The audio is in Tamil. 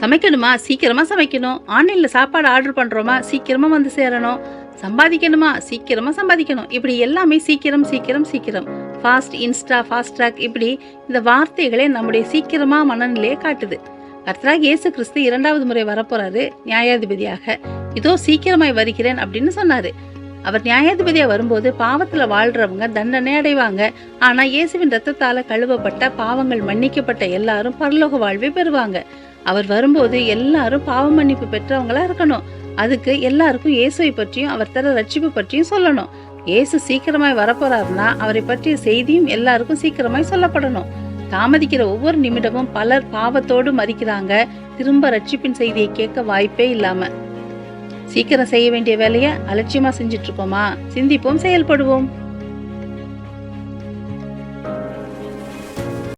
சமைக்கணுமா, சீக்கிரமா சமைக்கணும். ஆன்லைன்ல சாப்பாடு ஆர்டர் பண்றோமா, சீக்கிரமா வந்து சேரணும். சம்பாதிக்கணுமா, சீக்கிரமா சம்பாதிக்கணும். இப்படி எல்லாமே சீக்கிரம் சீக்கிரம் சீக்கிரம். ஃபாஸ்ட், இன்ஸ்டா, ஃபாஸ்ட் ட்ராக், இப்படி இந்த வார்த்தைகளே நம்முடைய சீக்கிரமா மனநிலையை காட்டுது. கர்த்தராகிய இயேசு கிறிஸ்து 2வது முறை வரப்போறாரு நியாயாதிபதியாக. இதோ சீக்கிரமாய் வருகிறேன் அப்படின்னு சொன்னாரு. அவர் நியாயாதிபதியா வரும்போது பாவத்துல வாழ்றவங்க தண்டனை அடைவாங்க. ஆனா இயேசுவின் ரத்தத்தால கழுவப்பட்ட, பாவங்கள் மன்னிக்கப்பட்ட எல்லாரும் பரலோக வாழ்வை பெறுவாங்க. அவர் வரும்போது எல்லாரும் பாவ மன்னிப்பு பெற்றவங்களா இருக்கணும். அதுக்கு எல்லாருக்கும் இயேசுவை பற்றியும் அவர் தர ரட்சிப்பு பற்றியும் சொல்லணும். இயேசு சீக்கிரமாய் வரப்போறாருன்னா அவரை பற்றிய செய்தியும் எல்லாருக்கும் சீக்கிரமாய் சொல்லப்படணும். தாமதிக்கிற ஒவ்வொரு நிமிடமும் பலர் பாவத்தோடு மறிக்கிறாங்க, திரும்ப ரட்சிப்பின் செய்தியை கேட்க வாய்ப்பே இல்லாம. சீக்கிரம் செய்ய வேண்டிய வேலையை அலட்சியமா செஞ்சுட்டு இருக்கோமா? சிந்திப்போம், செயல்படுவோம்.